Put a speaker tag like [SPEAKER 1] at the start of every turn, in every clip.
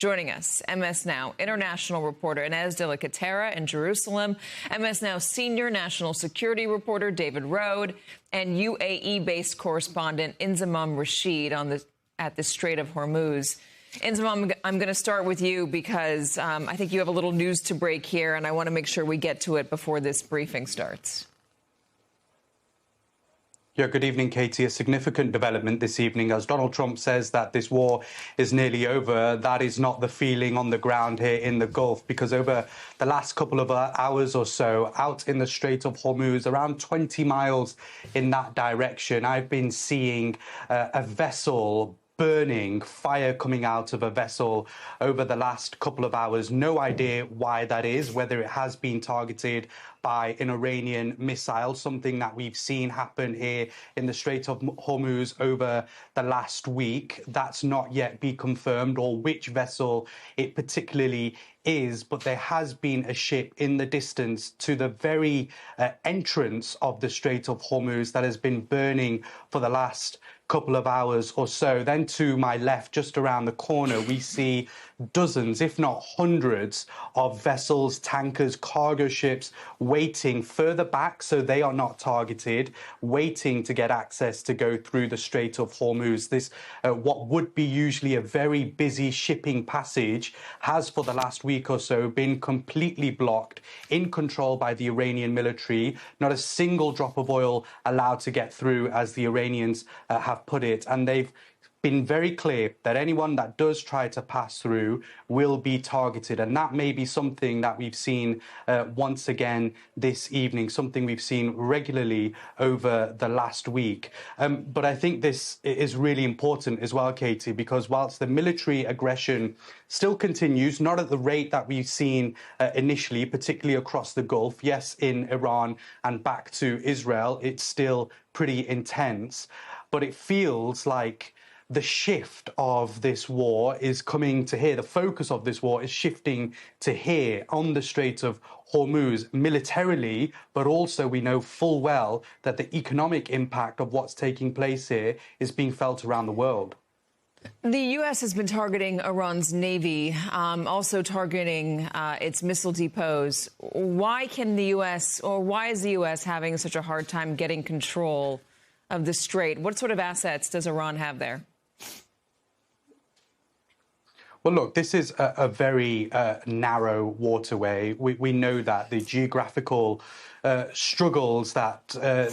[SPEAKER 1] Joining us, MS Now international reporter Inez de la Catera in Jerusalem, MS Now senior national security reporter David Rohde, and UAE-based correspondent Inzamam Rashid at the Strait of Hormuz. Inzamam, I'm going to start with you because I think you have a little news to break here, and I want to make sure we get to it before this briefing starts.
[SPEAKER 2] Yeah, good evening, Katie. A significant development this evening as Donald Trump says that this war is nearly over. That is not the feeling on the ground here in the Gulf, because over the last couple of hours or so, out in the Strait of Hormuz, around 20 miles in that direction, I've been seeing a vessel burning, fire coming out of a vessel over the last couple of hours. No idea why that is, whether it has been targeted by an Iranian missile, something that we've seen happen here in the Strait of Hormuz over the last week. That's not yet been confirmed, or which vessel it particularly is, but there has been a ship in the distance to the very entrance of the Strait of Hormuz that has been burning for the last couple of hours or so. Then to my left, just around the corner, we see dozens, if not hundreds, of vessels, tankers, cargo ships waiting further back so they are not targeted, waiting to get access to go through the Strait of Hormuz. This, what would be usually a very busy shipping passage, has for the last week or so been completely blocked, in control by the Iranian military. Not a single drop of oil allowed to get through, as the Iranians have put it, and they've been very clear that anyone that does try to pass through will be targeted. And that may be something that we've seen once again this evening, something we've seen regularly over the last week. But I think this is really important as well, Katie, because whilst the military aggression still continues, not at the rate that we've seen initially, particularly across the Gulf, yes, in Iran and back to Israel, it's still pretty intense. But it feels like the shift of this war is coming to here. The focus of this war is shifting to here on the Strait of Hormuz militarily, but also we know full well that the economic impact of what's taking place here is being felt around the world.
[SPEAKER 1] The U.S. has been targeting Iran's Navy, also targeting its missile depots. Why can the U.S., or why is the U.S. having such a hard time getting control of the Strait? What sort of assets does Iran have there?
[SPEAKER 2] Well, look, this is a very narrow waterway. We know that the geographical struggles that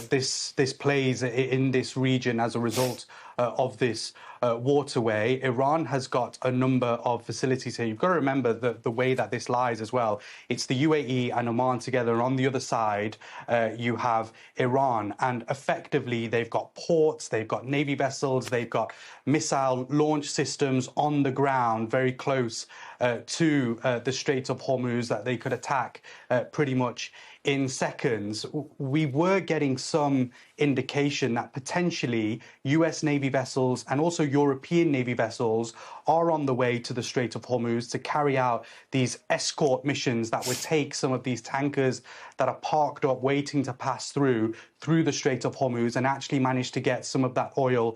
[SPEAKER 2] this plays in this region as a result of this waterway. Iran has got a number of facilities here. You've got to remember the way that this lies as well. It's the UAE and Oman together, and on the other side you have Iran, and effectively they've got ports, they've got navy vessels, they've got missile launch systems on the ground very close to the Strait of Hormuz that they could attack pretty much in seconds. We were getting some indication that potentially US Navy vessels and also European Navy vessels are on the way to the Strait of Hormuz to carry out these escort missions that would take some of these tankers that are parked up waiting to pass through the Strait of Hormuz and actually manage to get some of that oil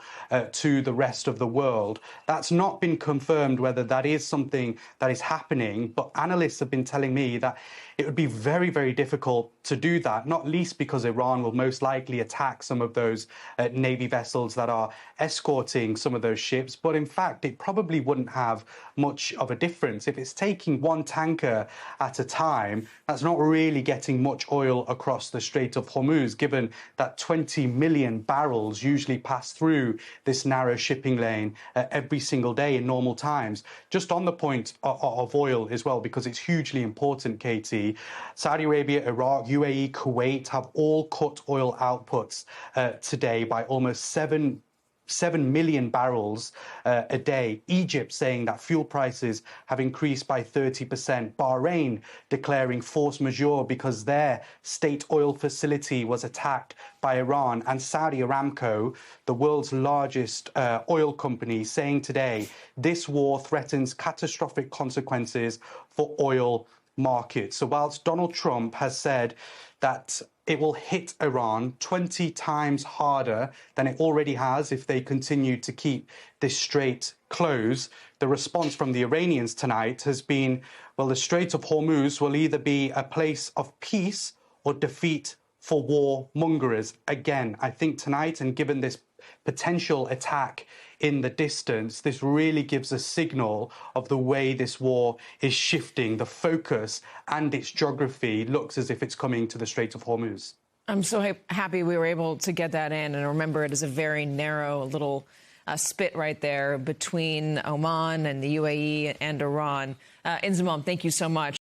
[SPEAKER 2] to the rest of the world. That's not been confirmed whether that is something that is happening, but analysts have been telling me that it would be very, very difficult to do that, not least because Iran will most likely attack some of those Navy vessels that are escorting some of those ships. But in fact, it probably wouldn't have much of a difference. If it's taking one tanker at a time, that's not really getting much oil across the Strait of Hormuz, given that 20 million barrels usually pass through this narrow shipping lane every single day in normal times. Just on the point of oil as well, because it's hugely important, Katie, Saudi Arabia, Iraq, UAE, Kuwait have all cut oil outputs today by almost 7 million barrels a day. Egypt saying that fuel prices have increased by 30%. Bahrain declaring force majeure because their state oil facility was attacked by Iran. And Saudi Aramco, the world's largest oil company, saying today this war threatens catastrophic consequences for oil markets. So whilst Donald Trump has said that it will hit Iran 20 times harder than it already has if they continue to keep this strait closed. The response from the Iranians tonight has been, well, the Strait of Hormuz will either be a place of peace or defeat for warmongers. Again, I think tonight, and given this potential attack in the distance, this really gives a signal of the way this war is shifting. The focus and its geography looks as if it's coming to the Strait of Hormuz.
[SPEAKER 1] I'm so happy we were able to get that in. And remember, it is a very narrow little spit right there between Oman and the UAE and Iran. Inzamam, thank you so much.